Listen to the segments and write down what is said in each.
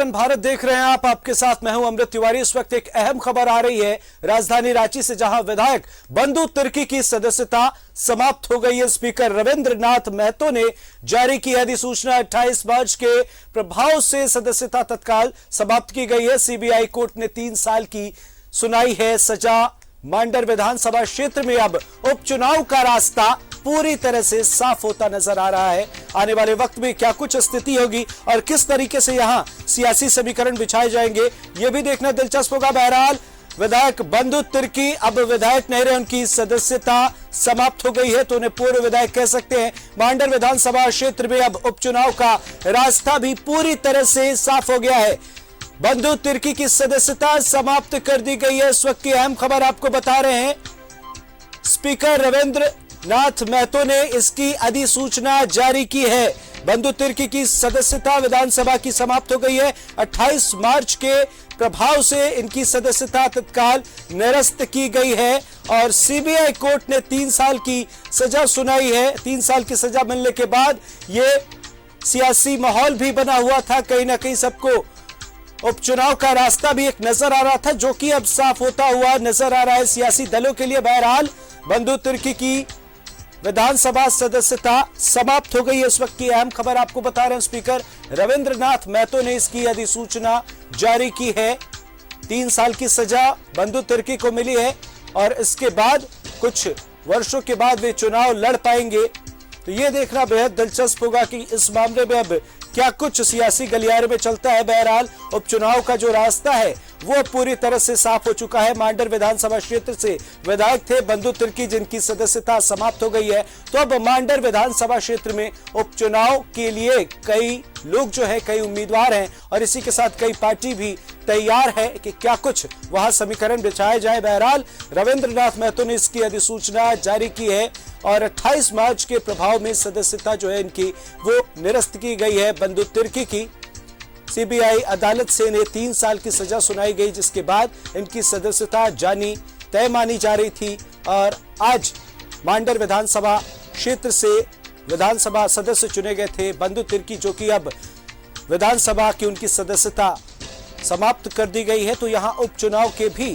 7 भारत देख रहे हैं आप। आपके साथ मैं हूं अमृत तिवारी। इस वक्त एक अहम खबर आ रही है राजधानी रांची से, जहां विधायक बंधु तिर्की की सदस्यता समाप्त हो गई है। स्पीकर रविंद्र नाथ महतो ने जारी की अधिसूचना। 28 मार्च के प्रभाव से सदस्यता तत्काल समाप्त की गई है। सीबीआई कोर्ट ने 3 साल की सुनाई है सजा। मांडर विधानसभा क्षेत्र में अब उपचुनाव का रास्ता पूरी तरह से साफ होता नजर आ रहा है। आने वाले वक्त में क्या कुछ स्थिति होगी और किस तरीके से यहां सियासी समीकरण बिछाए जाएंगे, यह भी देखना दिलचस्प होगा। बहरहाल विधायक बंधु तिर्की अब विधायक नहीं रहे, उनकी सदस्यता समाप्त हो गई है, तो उन्हें पूर्व विधायक कह सकते हैं। मांडर विधानसभा क्षेत्र में अब उपचुनाव का रास्ता भी पूरी तरह से साफ हो गया है। बंधु तिर्की की सदस्यता समाप्त कर दी गई है। इस वक्त की अहम खबर आपको बता रहे हैं। स्पीकर रविंद्र नाथ महतो ने इसकी अधिसूचना जारी की है। बंधु तिर्की की सदस्यता विधानसभा की समाप्त हो गई है। 28 मार्च के प्रभाव से इनकी सदस्यता तत्काल निरस्त की गई है और सीबीआई कोर्ट ने 3 साल की सजा सुनाई है। 3 साल की सजा मिलने के बाद ये सियासी माहौल भी बना हुआ था, कहीं ना कहीं सबको उपचुनाव का रास्ता भी एक नजर आ रहा था, जो कि अब साफ होता हुआ नजर आ रहा है सियासी दलों के लिए। बहरहाल बंधु तिर्की की विधानसभा सदस्यता समाप्त हो गई है। इस वक्त की अहम खबर आपको बता रहे हैं। स्पीकर रविंद्र नाथ महतो ने इसकी अधिसूचना जारी की है। 3 साल की सजा बंधु तिर्की को मिली है और इसके बाद कुछ वर्षों के बाद वे चुनाव लड़ पाएंगे। तो ये देखना बेहद दिलचस्प होगा कि इस मामले में अब क्या कुछ सियासी गलियारे में चलता है। बहरहाल उपचुनाव का जो रास्ता है वो पूरी तरह से साफ हो चुका है। मांडर विधानसभा क्षेत्र से विधायक थे बंधु तिर्की, जिनकी सदस्यता समाप्त हो गई है। तो अब मांडर विधानसभा क्षेत्र में उपचुनाव के लिए कई लोग जो है, कई उम्मीदवार हैं और इसी के साथ कई पार्टी भी तैयार है कि क्या कुछ वहां समीकरण बिछाए जाए। बहरहाल रविंद्र नाथ महतो ने इसकी अधिसूचना जारी की है और 28 मार्च के प्रभाव में सदस्यता जो है इनकी वो निरस्त की गई है। बंधु तिर्की की सीबीआई अदालत से इन्हें 3 साल की सजा सुनाई गई, जिसके बाद इनकी सदस्यता जानी तय मानी जा रही थी। और आज मांडर विधानसभा क्षेत्र से विधानसभा सदस्य चुने गए थे बंधु तिर्की, जो कि अब विधानसभा की उनकी सदस्यता समाप्त कर दी गई है। तो यहां उपचुनाव के भी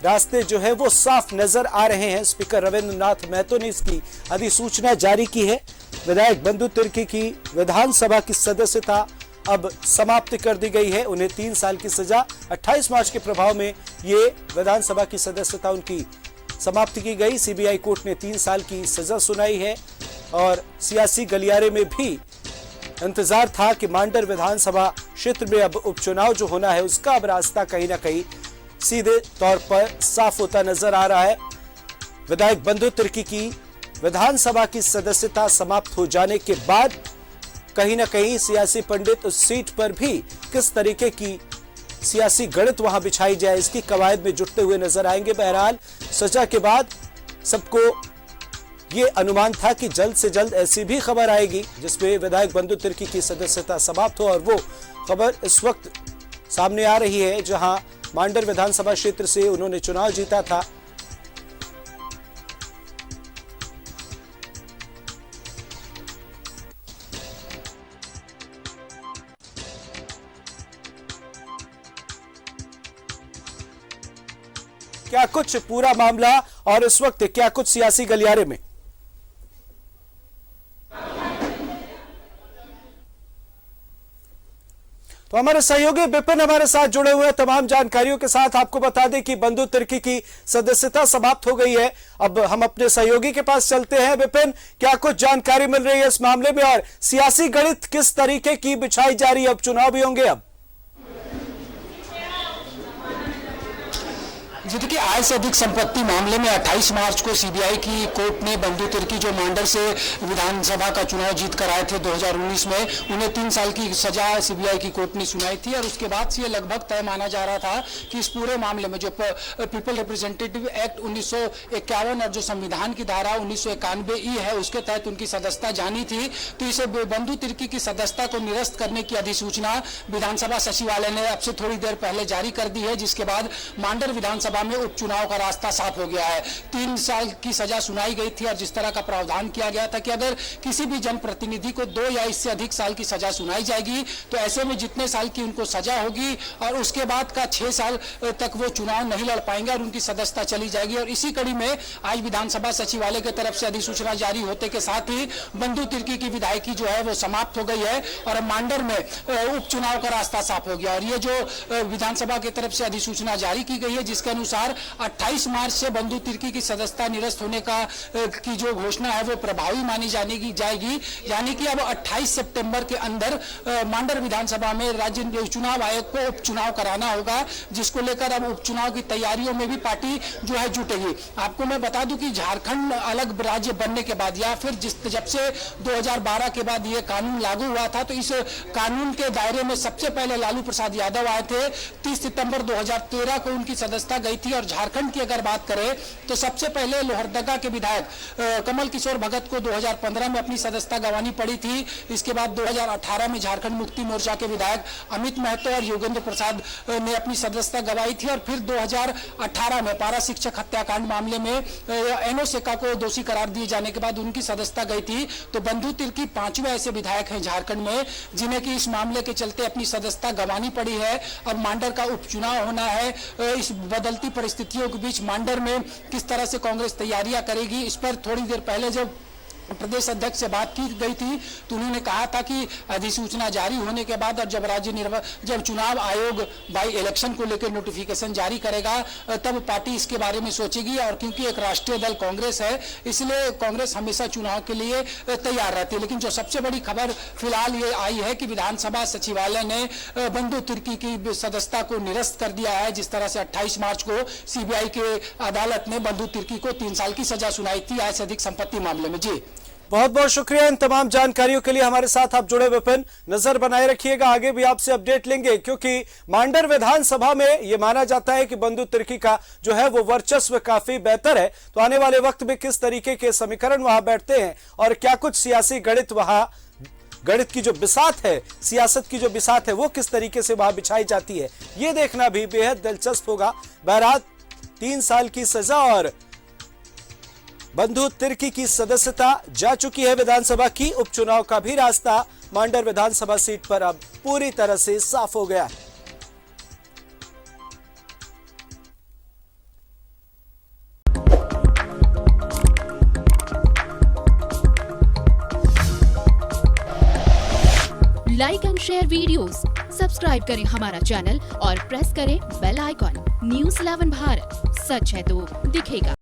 रास्ते जो है वो साफ नजर आ रहे हैं। स्पीकर रविंद्र नाथ महतो ने इसकी अधिसूचना जारी की है। विधायक बंधु तिर्की की विधानसभा की सदस्यता अब समाप्त कर दी गई है। उन्हें 3 साल की सजा 28 मार्च के प्रभाव में ये विधानसभा की सदस्यता उनकी समाप्त की गई। सीबीआई कोर्ट ने 3 साल की सजा सुनाई है और सियासी गलियारे में भी इंतजार था कि मांडर विधानसभा क्षेत्र में अब उपचुनाव जो होना है उसका अब रास्ता कहीं ना कहीं सीधे तौर पर साफ होता नजर आ रहा है। विधायक बंधु तिर्की की विधानसभा की सदस्यता समाप्त हो जाने के बाद कहीं ना कहीं सियासी पंडित उस सीट पर भी किस तरीके की सियासी गणित वहां बिछाई जाए, इसकी कवायद में जुटते हुए नजर आएंगे। बहरहाल सजा के बाद सबको ये अनुमान था कि जल्द से जल्द ऐसी भी खबर आएगी जिसमें विधायक बंधु तिर्की की सदस्यता समाप्त हो, और वो खबर इस वक्त सामने आ रही है जहां मांडर विधानसभा क्षेत्र से उन्होंने चुनाव जीता था। क्या कुछ पूरा मामला और इस वक्त क्या कुछ सियासी गलियारे में। तो हमारे सहयोगी विपिन हमारे साथ जुड़े हुए हैं तमाम जानकारियों के साथ। आपको बता दें कि बंधु तिर्की की सदस्यता समाप्त हो गई है। अब हम अपने सहयोगी के पास चलते हैं। विपिन, क्या कुछ जानकारी मिल रही है इस मामले में और सियासी गणित किस तरीके की बिछाई जा रही है? अब चुनाव भी होंगे। अब जी देखिए, आय से अधिक संपत्ति मामले में 28 मार्च को सीबीआई की कोर्ट ने बंधु तिर्की जो मांडर से विधानसभा का चुनाव जीत कर आए थे 2019 में, उन्हें 3 साल की सजा सीबीआई की कोर्ट ने सुनाई थी। और उसके बाद से ये लगभग तय माना जा रहा था कि इस पूरे मामले में जो पीपल रिप्रेजेंटेटिव एक्ट 1951 और जो संविधान की धारा 1991 है उसके तहत उनकी सदस्यता जानी थी। तो इसे बंधु तिर्की की सदस्यता को निरस्त करने की अधिसूचना विधानसभा सचिवालय ने अब से थोड़ी देर पहले जारी कर दी है, जिसके बाद मांडर विधानसभा विधानसभा में उपचुनाव का रास्ता साफ हो गया है। 3 साल की सजा सुनाई गई थी और जिस तरह का प्रावधान किया गया था कि अगर किसी भी जनप्रतिनिधि को 2 या इससे अधिक साल की सजा सुनाई जाएगी तो ऐसे में जितने साल की उनको सजा होगी और उसके बाद का 6 साल तक वो चुनाव नहीं लड़ पाएंगे और उनकी सदस्यता चली जाएगी। और इसी कड़ी में आज विधानसभा सचिवालय की तरफ से अधिसूचना जारी होते के साथ ही बंधु तिर्की की विधायकी जो है वो समाप्त हो गई है और मांडर में उपचुनाव का रास्ता साफ हो गया। और ये जो विधानसभा की तरफ से अधिसूचना जारी की गई है जिसके अनुसार 28 मार्च से बंधु तिर्की की सदस्यता निरस्त होने की जो घोषणा है वो प्रभावी मानी जाएगी। यानी कि अब 28 सितंबर के अंदर मांडर विधानसभा में राज्य चुनाव आयोग को उपचुनाव कराना होगा, जिसको लेकर अब उपचुनाव की तैयारियों में भी पार्टी जो है जुटेगी। आपको मैं बता दूं कि झारखंड अलग राज्य बनने के बाद या फिर जब से 2012 के बाद ये कानून लागू हुआ था तो इस कानून के दायरे में सबसे पहले लालू प्रसाद यादव आए थे। 30 सितंबर 2013 को उनकी सदस्यता गई थी। और झारखंड की अगर बात करें तो सबसे पहले लोहरदगा के विधायक कमल किशोर भगत को 2015 में अपनी सदस्यता गंवानी पड़ी थी। इसके बाद 2018 में झारखंड मुक्ति मोर्चा के विधायक अमित महतो और योगेंद्र प्रसाद ने अपनी सदस्यता गंवाई थी। और फिर 2018 में पारा शिक्षक हत्याकांड मामले में एनो सेका को दोषी करार दिए जाने के बाद उनकी सदस्यता गई थी। तो बंधु तिर्की 5वें ऐसे विधायक हैं झारखंड में जिन्हें कि इस मामले के चलते अपनी सदस्यता गंवानी पड़ी है। अब मांडर का उपचुनाव होना है। इस बदलती परिस्थितियों के बीच मांडर में किस तरह से कांग्रेस तैयारियां करेगी, इस पर थोड़ी देर पहले जब प्रदेश अध्यक्ष से बात की गई थी तो उन्होंने कहा था कि अधिसूचना जारी होने के बाद और जब चुनाव आयोग बाई इलेक्शन को लेकर नोटिफिकेशन जारी करेगा तब पार्टी इसके बारे में सोचेगी। और क्योंकि एक राष्ट्रीय दल कांग्रेस है इसलिए कांग्रेस हमेशा चुनाव के लिए तैयार रहती है। लेकिन जो सबसे बड़ी खबर फिलहाल ये आई है कि विधानसभा सचिवालय ने बंधु तिर्की की सदस्यता को निरस्त कर दिया है। जिस तरह से 28 मार्च को सीबीआई के अदालत ने बंधु तिर्की को 3 साल की सजा सुनाई थी आय से अधिक संपत्ति मामले में। जी बहुत बहुत शुक्रिया इन तमाम जानकारियों के लिए। हमारे साथ आप जुड़े विपिन, नजर बनाए रखिएगा, आगे भी आपसे अपडेट लेंगे क्योंकि मांडर विधानसभा में यह माना जाता है कि बंधु तिर्की का जो है वो वर्चस्व काफी बेहतर है। तो आने वाले वक्त में किस तरीके के समीकरण वहां बैठते हैं और क्या कुछ सियासी गणित की जो बिसात है, सियासत की जो बिसात है वो किस तरीके से वहां बिछाई जाती है, ये देखना भी बेहद दिलचस्प होगा। बहरहाल 3 साल की सजा और बंधु तिर्की की सदस्यता जा चुकी है विधानसभा की। उपचुनाव का भी रास्ता मांडर विधानसभा सीट पर अब पूरी तरह से साफ हो गया है। Like and share videos, subscribe करें हमारा चैनल और प्रेस करें बेल आइकॉन। न्यूज़ 11 भारत, सच है तो दिखेगा।